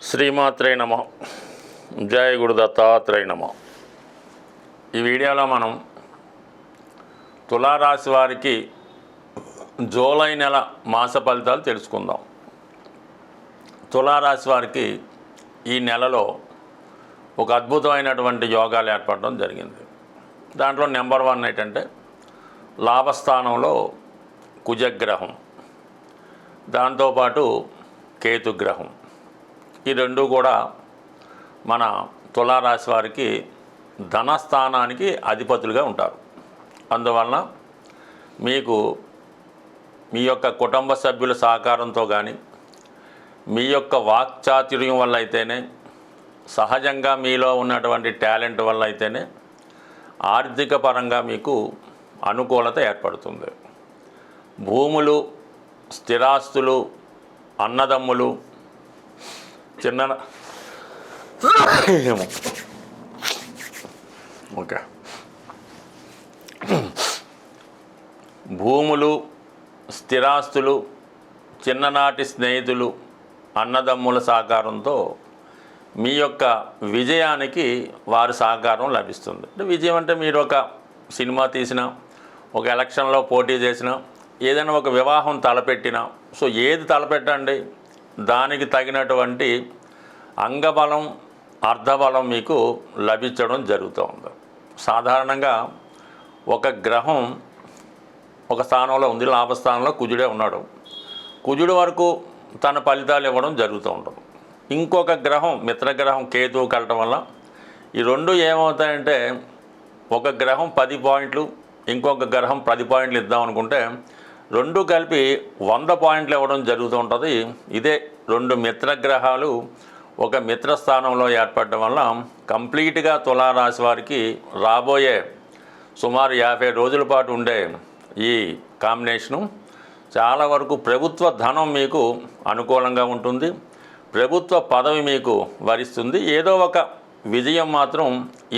శ్రీమాత్రే నమః. జయ గురు దత్తాత్రేయ నమః. ఈ వీడియోలో మనం తులారాశి వారికి జూలై నెల మాస ఫలితాలు తెలుసుకుందాం. తులారాశి వారికి ఈ నెలలో ఒక అద్భుతమైనటువంటి యోగాలు ఏర్పడడం జరిగింది. దాంట్లో నెంబర్ 1 ఏంటంటే లాభస్థానంలో కుజగ్రహం, దాంతోపాటు కేతుగ్రహం. ఈ రెండు కూడా మన తులారాశి వారికి ధనస్థానానికి అధిపతులుగా ఉంటారు. అందువలన మీకు మీ యొక్క కుటుంబ సభ్యుల సహకారంతో కానీ, మీ యొక్క వాక్చాతుర్యం వల్ల అయితేనే, సహజంగా మీలో ఉన్నటువంటి టాలెంట్ వల్ల అయితేనే ఆర్థిక పరంగా మీకు అనుకూలత ఏర్పడుతుంది. భూములు, స్థిరాస్తులు, అన్నదమ్ములు, చిన్న ఓకే భూములు, స్థిరాస్తులు, చిన్ననాటి స్నేహితులు, అన్నదమ్ముల సహకారంతో మీ యొక్క విజయానికి వారి సహకారం లభిస్తుంది. అంటే విజయం అంటే మీరు ఒక సినిమా తీసినా, ఒక ఎలక్షన్లో పోటీ చేసినా, ఏదైనా ఒక వివాహం తలపెట్టినా, సో ఏది తలపెట్టండి దానికి తగినటువంటి అంగబలం, అర్ధబలం మీకు లభించడం జరుగుతూ ఉంది. సాధారణంగా ఒక గ్రహం ఒక స్థానంలో ఉంది, లాభస్థానంలో కుజుడే ఉన్నాడు. కుజుడు వరకు తన ఫలితాలు ఇవ్వడం జరుగుతూ ఉంటుంది. ఇంకొక గ్రహం, మిత్రగ్రహం కేతువు కలటం వల్ల ఈ రెండు ఏమవుతాయంటే, ఒక గ్రహం 10 పాయింట్లు, ఇంకొక గ్రహం 10 పాయింట్లు ఇద్దాం అనుకుంటే రెండు కలిపి 100 పాయింట్లు ఇవ్వడం జరుగుతూ ఉంటుంది. ఇదే రెండు మిత్రగ్రహాలు ఒక మిత్రస్థానంలో ఏర్పడడం వల్ల కంప్లీట్గా తులారాశి వారికి రాబోయే సుమారు 50 రోజుల పాటు ఉండే ఈ కాంబినేషను చాలా వరకు ప్రభుత్వ ధనం మీకు అనుకూలంగా ఉంటుంది. ప్రభుత్వ పదవి మీకు వరిస్తుంది. ఏదో ఒక విజయం మాత్రం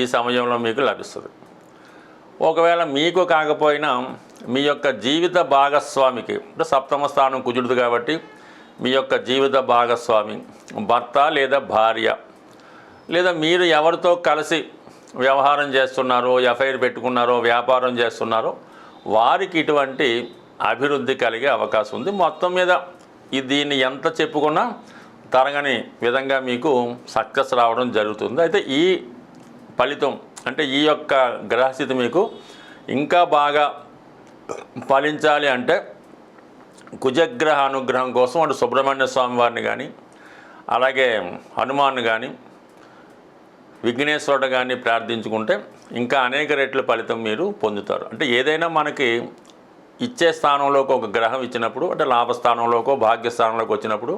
ఈ సమయంలో మీకు లభిస్తుంది. ఒకవేళ మీకు కాకపోయినా మీ యొక్క జీవిత భాగస్వామికి, అంటే సప్తమ స్థానం కుజుడుది కాబట్టి మీ యొక్క జీవిత భాగస్వామి, భర్త లేదా భార్య, లేదా మీరు ఎవరితో కలిసి వ్యవహారం చేస్తున్నారో, ఎఫ్ఐఆర్ పెట్టుకున్నారో, వ్యాపారం చేస్తున్నారో వారికి ఇటువంటి అభివృద్ధి కలిగే అవకాశం ఉంది. మొత్తం మీద దీన్ని ఎంత చెప్పుకున్నా తరగని విధంగా మీకు సక్సెస్ రావడం జరుగుతుంది. అయితే ఈ ఫలితం అంటే ఈ యొక్క గ్రహస్థితి మీకు ఇంకా బాగా ఫలించాలి అంటే కుజగ్రహ అనుగ్రహం కోసం అటు సుబ్రహ్మణ్య స్వామి వారిని కానీ, అలాగే హనుమాన్ కానీ, విఘ్నేశ్వరుడు కానీ ప్రార్థించుకుంటే ఇంకా అనేక రెట్ల ఫలితం మీరు పొందుతారు. అంటే ఏదైనా మనకి ఇచ్చే స్థానంలోకి ఒక గ్రహం ఇచ్చినప్పుడు, అంటే లాభస్థానంలోకో భాగ్యస్థానంలోకి వచ్చినప్పుడు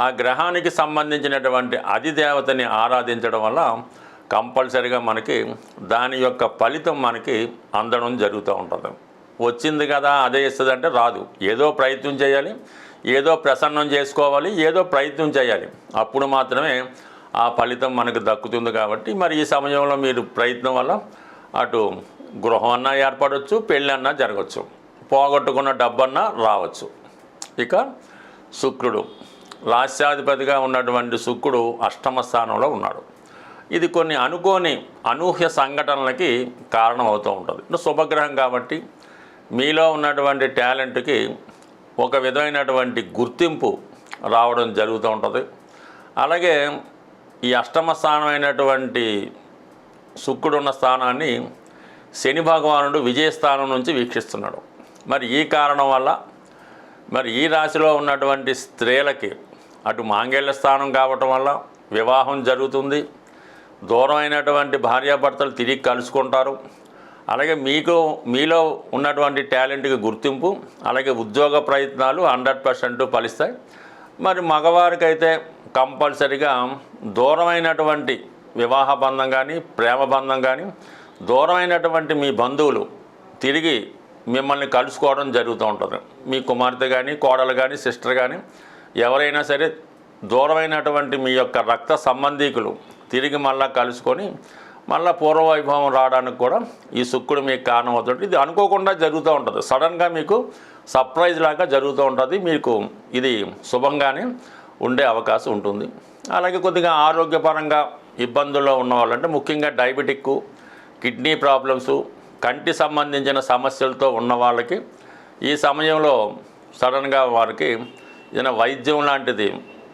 ఆ గ్రహానికి సంబంధించినటువంటి అధిదేవతని ఆరాధించడం వల్ల కంపల్సరిగా మనకి దాని యొక్క ఫలితం మనకి అందడం జరుగుతూ ఉంటుంది. వచ్చింది కదా అదే ఇస్తుంది అంటే రాదు. ఏదో ప్రయత్నం చేయాలి, ఏదో ప్రసన్నం చేసుకోవాలి, ఏదో ప్రయత్నం చేయాలి. అప్పుడు మాత్రమే ఆ ఫలితం మనకు దక్కుతుంది. కాబట్టి మరి ఈ సమయంలో మీరు ప్రయత్నం వల్ల అటు గృహం అన్నా ఏర్పడవచ్చు, పెళ్ళి అన్నా జరగవచ్చు, పోగొట్టుకున్న డబ్బన్నా రావచ్చు. ఇక శుక్రుడు, రాశ్యాధిపతిగా ఉన్నటువంటి శుక్రుడు అష్టమ స్థానంలో ఉన్నాడు. ఇది కొన్ని అనుకోని అనూహ్య సంఘటనలకి కారణం అవుతూ ఉంటుంది. శుభగ్రహం కాబట్టి మీలో ఉన్నటువంటి టాలెంట్కి ఒక విధమైనటువంటి గుర్తింపు రావడం జరుగుతూ ఉంటుంది. అలాగే ఈ అష్టమ స్థానం అయినటువంటి శుక్రుడు ఉన్న స్థానాన్ని శని భగవానుడు విజయస్థానం నుంచి వీక్షిస్తున్నాడు. మరి ఈ కారణం వల్ల మరి ఈ రాశిలో ఉన్నటువంటి స్త్రీలకి అటు మాంగళ్య స్థానం కావటం వల్ల వివాహం జరుగుతుంది. దూరమైనటువంటి భార్యాభర్తలు తిరిగి కలుసుకుంటారు. అలాగే మీలో ఉన్నటువంటి టాలెంట్కి గుర్తింపు, అలాగే ఉద్యోగ ప్రయత్నాలు 100% ఫలిస్తాయి. మరి మగవారికైతే కంపల్సరిగా దూరమైనటువంటి వివాహ బంధం కానీ, ప్రేమ బంధం కానీ, దూరమైనటువంటి మీ బంధువులు తిరిగి మిమ్మల్ని కలుసుకోవడం జరుగుతూ ఉంటుంది. మీ కుమార్తె కానీ, కోడలు కానీ, సిస్టర్ కానీ ఎవరైనా సరే దూరమైనటువంటి మీ యొక్క రక్త సంబంధీకులు తిరిగి మళ్ళీ కలుసుకొని మళ్ళీ పూర్వవైభవం రావడానికి కూడా ఈ శుక్రుడు మీకు కారణం అవుతుంది. ఇది అనుకోకుండా జరుగుతూ ఉంటుంది. సడన్గా మీకు సర్ప్రైజ్ లాగా జరుగుతూ ఉంటుంది. మీకు ఇది శుభంగానే ఉండే అవకాశం ఉంటుంది. అలాగే కొద్దిగా ఆరోగ్యపరంగా ఇబ్బందుల్లో ఉన్నవాళ్ళు, అంటే ముఖ్యంగా డయాబెటిక్, కిడ్నీ ప్రాబ్లమ్స్, కంటి సంబంధించిన సమస్యలతో ఉన్న వాళ్ళకి ఈ సమయంలో సడన్గా వారికి ఏదైనా వైద్యం లాంటిది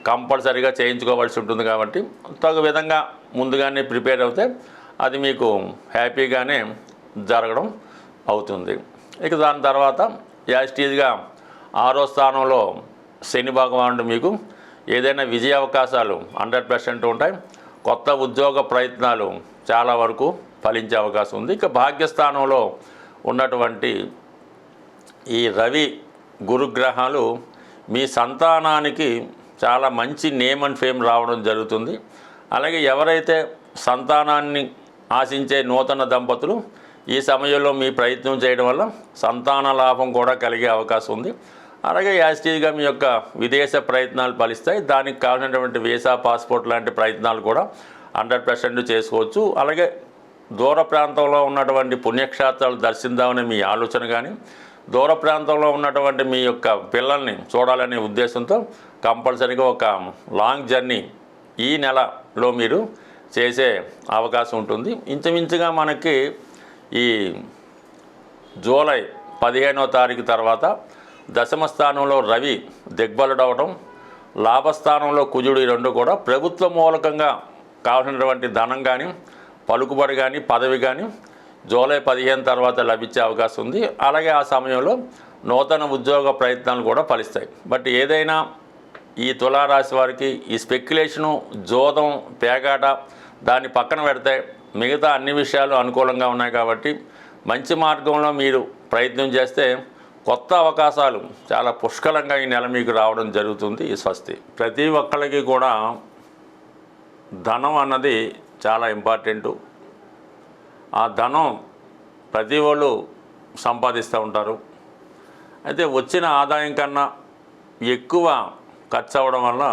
కంపల్సరీగా చేయించుకోవాల్సి ఉంటుంది. కాబట్టి తగు విధంగా ముందుగానే ప్రిపేర్ అవుతే అది మీకు హ్యాపీగానే జరగడం అవుతుంది. ఇక దాని తర్వాత యాస్టీజ్గా 6వ స్థానంలో శని భగవానుడు మీకు ఏదైనా విజయ అవకాశాలు 100% ఉంటాయి. కొత్త ఉద్యోగ ప్రయత్నాలు చాలా వరకు ఫలించే అవకాశం ఉంది. ఇక భాగ్యస్థానంలో ఉన్నటువంటి ఈ రవి గురుగ్రహాలు మీ సంతానానికి చాలా మంచి నేమ్ అండ్ ఫేమ్ రావడం జరుగుతుంది. అలాగే ఎవరైతే సంతానాన్ని ఆశించే నూతన దంపతులు ఈ సమయంలో మీ ప్రయత్నం చేయడం వల్ల సంతాన లాభం కూడా కలిగే అవకాశం ఉంది. అలాగే యాస్టీజ్గా మీ యొక్క విదేశ ప్రయత్నాలు ఫలిస్తాయి. దానికి కావాల్సినటువంటి వీసా, పాస్పోర్ట్ లాంటి ప్రయత్నాలు కూడా 100% చేసుకోవచ్చు. అలాగే దూర ప్రాంతంలో ఉన్నటువంటి పుణ్యక్షేత్రాలు దర్శిద్దామనే మీ ఆలోచన కానీ, దూర ప్రాంతంలో ఉన్నటువంటి మీ యొక్క పిల్లల్ని చూడాలనే ఉద్దేశంతో కంపల్సరీగా ఒక లాంగ్ జర్నీ ఈ నెలలో మీరు చేసే అవకాశం ఉంటుంది. ఇంచుమించుగా మనకి ఈ జూలై 15వ తారీఖు తర్వాత దశమ స్థానంలో రవి దిగ్బలుడవడం, లాభస్థానంలో కుజుడు, ఈ రెండు కూడా ప్రభుత్వ మూలకంగా కావాల్సినటువంటి ధనం కానీ, పలుకుబడి కానీ, పదవి కానీ జూలై 15 తర్వాత లభించే అవకాశం ఉంది. అలాగే ఆ సమయంలో నూతన ఉద్యోగ ప్రయత్నాలు కూడా ఫలిస్తాయి. బట్ ఏదైనా ఈ తులారాశి వారికి ఈ స్పెక్యులేషను, జోదం, పేకాట దాన్ని పక్కన పెడితే మిగతా అన్ని విషయాలు అనుకూలంగా ఉన్నాయి. కాబట్టి మంచి మార్గంలో మీరు ప్రయత్నం చేస్తే కొత్త అవకాశాలు చాలా పుష్కలంగా ఈ నెల మీకు రావడం జరుగుతుంది. ఈ స్వస్తి. ప్రతి ఒక్కరికి కూడా ధనం అన్నది చాలా ఇంపార్టెంటు. ఆ ధనం ప్రతి వాళ్ళు సంపాదిస్తూ ఉంటారు. అయితే వచ్చిన ఆదాయం కన్నా ఎక్కువ ఖర్చు అవ్వడం వల్ల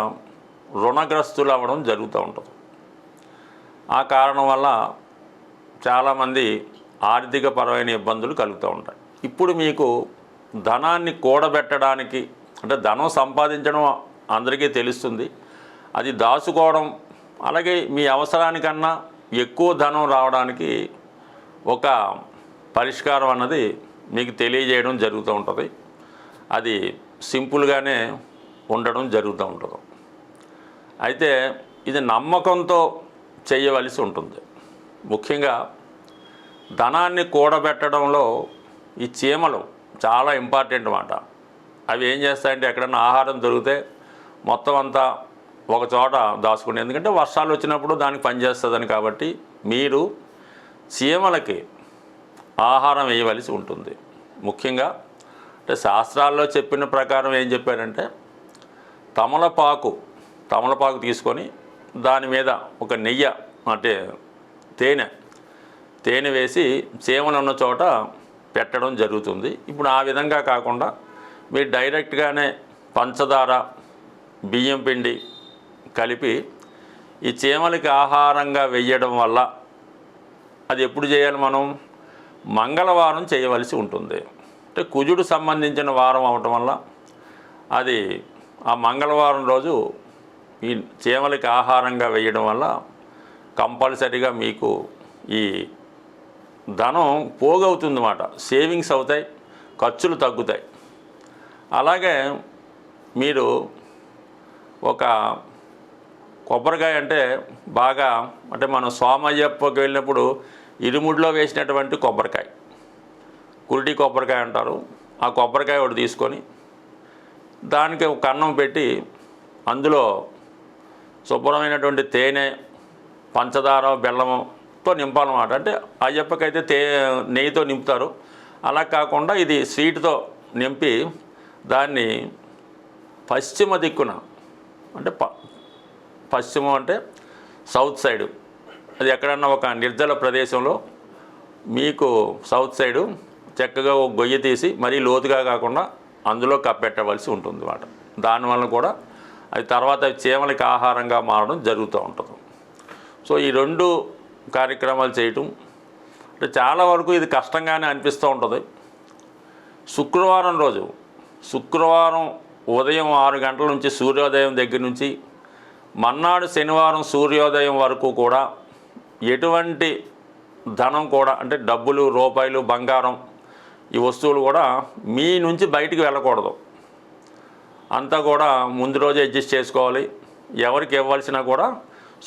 రుణగ్రస్తులు అవ్వడం జరుగుతూ ఉంటుంది. ఆ కారణం వల్ల చాలామంది ఆర్థిక పరమైన ఇబ్బందులు కలుగుతూ ఉంటాయి. ఇప్పుడు మీకు ధనాన్ని కూడబెట్టడానికి, అంటే ధనం సంపాదించడం అందరికీ తెలుస్తుంది, అది దాచుకోవడం, అలాగే మీ అవసరానికన్నా ఎక్కువ ధనం రావడానికి ఒక పరిష్కారం అన్నది మీకు తెలియజేయడం జరుగుతూ ఉంటుంది. అది సింపుల్గానే ఉండడం జరుగుతూ ఉంటుంది. అయితే ఇది నమ్మకంతో చేయవలసి ఉంటుంది. ముఖ్యంగా ధనాన్ని కూడబెట్టడంలో ఈ చీమలు చాలా ఇంపార్టెంట్ మాట. అవి ఏం చేస్తాయంటే ఎక్కడన్నా ఆహారం దొరికితే మొత్తం అంతా ఒక చోట దాచుకుని, ఎందుకంటే వర్షాలు వచ్చినప్పుడు దానికి పనిచేస్తుందని. కాబట్టి మీరు చీమలకి ఆహారం వేయవలసి ఉంటుంది. ముఖ్యంగా అంటే శాస్త్రాల్లో చెప్పిన ప్రకారం ఏం చెప్పారంటే తమలపాకు తీసుకొని దాని మీద ఒక నెయ్యి, అంటే తేనె వేసి చీమలు ఉన్న చోట పెట్టడం జరుగుతుంది. ఇప్పుడు ఆ విధంగా కాకుండా మీరు డైరెక్ట్గానే పంచదార, బియ్యం పిండి కలిపి ఈ చీమలకి ఆహారంగా వేయడం వల్ల, అది ఎప్పుడు చేయాలి, మనం మంగళవారం చేయవలసి ఉంటుంది. అంటే కుజుడు సంబంధించిన వారం అవటం వల్ల అది ఆ మంగళవారం రోజు ఈ చీమలకి ఆహారంగా వేయడం వల్ల కంపల్సరీగా మీకు ఈ ధనం పోగవుతుందన్నమాట. సేవింగ్స్ అవుతాయి, ఖర్చులు తగ్గుతాయి. అలాగే మీరు ఒక కొబ్బరికాయ, అంటే బాగా, అంటే మనం సోమయ్యప్పకి వెళ్ళినప్పుడు ఇరుముడిలో వేసినటువంటి కొబ్బరికాయ, కురిటి కొబ్బరికాయ అంటారు. ఆ కొబ్బరికాయ ఒకటి తీసుకొని దానికి ఒక కన్నం పెట్టి అందులో శుభ్రమైనటువంటి తేనె, పంచదార, బెల్లముతో నింపాలన్నమాట. అంటే అయ్యప్పకైతే నెయ్యితో నింపుతారు. అలా కాకుండా ఇది స్వీట్తో నింపి దాన్ని పశ్చిమ దిక్కున, అంటే పశ్చిమం అంటే సౌత్ సైడు, అది ఎక్కడన్నా ఒక నిర్జల ప్రదేశంలో మీకు సౌత్ సైడు చక్కగా ఒక గొయ్యి తీసి మరీ లోతుగా కాకుండా అందులో కప్పెట్టవలసి ఉంటుంది అన్నమాట. దానివల్ల కూడా అది తర్వాత చీమలకి ఆహారంగా మారడం జరుగుతూ ఉంటుంది. సో ఈ రెండు కార్యక్రమాలు చేయటం అంటే చాలా వరకు ఇది కష్టంగానే అనిపిస్తూ ఉంటుంది. శుక్రవారం ఉదయం 6 గంటల నుంచి, సూర్యోదయం దగ్గర నుంచి మర్నాడు శనివారం సూర్యోదయం వరకు కూడా ఎటువంటి ధనం కూడా అంటే డబ్బులు, రూపాయలు, బంగారం ఈ వస్తువులు కూడా మీ నుంచి బయటికి వెళ్ళకూడదు. అంతా కూడా ముందు రోజే అడ్జస్ట్ చేసుకోవాలి. ఎవరికి ఇవ్వాల్సినా కూడా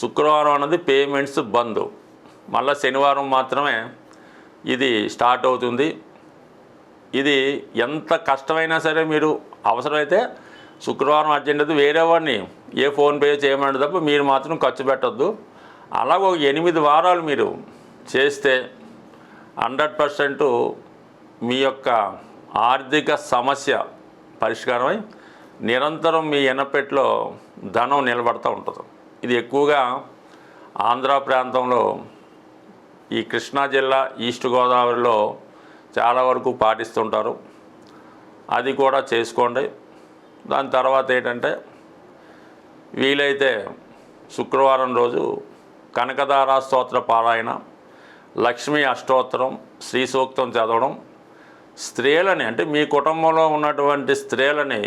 శుక్రవారం అన్నది పేమెంట్స్ బంద్. మళ్ళీ శనివారం మాత్రమే ఇది స్టార్ట్ అవుతుంది. ఇది ఎంత కష్టమైనా సరే మీరు అవసరమైతే శుక్రవారం అర్జెంట్ అయితే వేరే వాడిని ఫోన్పే చేయమంటే తప్ప మీరు మాత్రం ఖర్చు పెట్టద్దు. అలాగ ఒక 8 వారాలు మీరు చేస్తే 100% మీ యొక్క ఆర్థిక సమస్య పరిష్కారమై నిరంతరం మీ ఎనపెట్లో ధనం నిలబడుతూ ఉంటుంది. ఇది ఎక్కువగా ఆంధ్ర ప్రాంతంలో ఈ కృష్ణా జిల్లా, ఈస్ట్ గోదావరిలో చాలా వరకు పాటిస్తుంటారు. అది కూడా చేసుకోండి. దాని తర్వాత ఏంటంటే వీలైతే శుక్రవారం రోజు కనకదార స్తోత్ర పారాయణ, లక్ష్మీ అష్టోత్తరం, శ్రీ సూక్తం చదవడం, స్త్రీలని అంటే మీ కుటుంబంలో ఉన్నటువంటి స్త్రీలని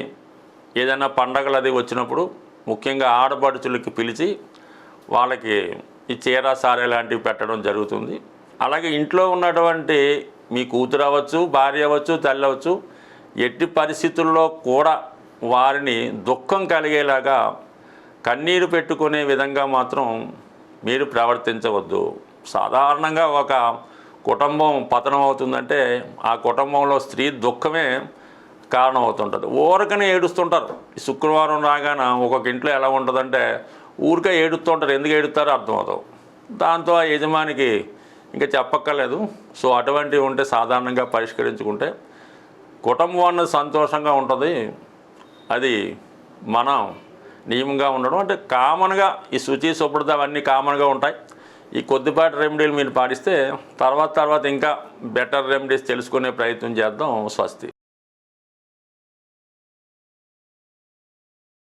ఏదైనా పండగలు అది వచ్చినప్పుడు ముఖ్యంగా ఆడపడుచులకి పిలిచి వాళ్ళకి ఈ చీర సారే లాంటివి పెట్టడం జరుగుతుంది. అలాగే ఇంట్లో ఉన్నటువంటి మీ కూతురు అవ్వచ్చు, భార్య అవ్వచ్చు, తల్లి అవ్వచ్చు, ఎట్టి పరిస్థితుల్లో కూడా వారిని దుఃఖం కలిగేలాగా కన్నీరు పెట్టుకునే విధంగా మాత్రం మీరు ప్రవర్తించవద్దు. సాధారణంగా ఒక కుటుంబం పతనం అవుతుందంటే ఆ కుటుంబంలో స్త్రీ దుఃఖమే కారణం అవుతుంటుంది. ఊరకనే ఏడుస్తుంటారు. శుక్రవారం రాగానే ఒక్కొక్క ఇంట్లో ఎలా ఉంటుందంటే ఊరికే ఏడుస్తుంటారు. ఎందుకు ఏడుస్తారో అర్థమవుతావు. దాంతో ఆ యజమానికి ఇంకా చెప్పక్కర్లేదు. సో అటువంటివి ఉంటే సాధారణంగా పరిష్కరించుకుంటే కుటుంబం అన్నది సంతోషంగా ఉంటుంది. అది మనం నియమంగా ఉండడం అంటే కామన్గా ఈ శుచి, శుభ్రత అవన్నీ కామన్గా ఉంటాయి. ఈ కొద్దిపాటి రెమెడీలు మీరు పాటిస్తే తర్వాత ఇంకా బెటర్ రెమెడీస్ తెలుసుకునే ప్రయత్నం చేద్దాం. స్వస్తి.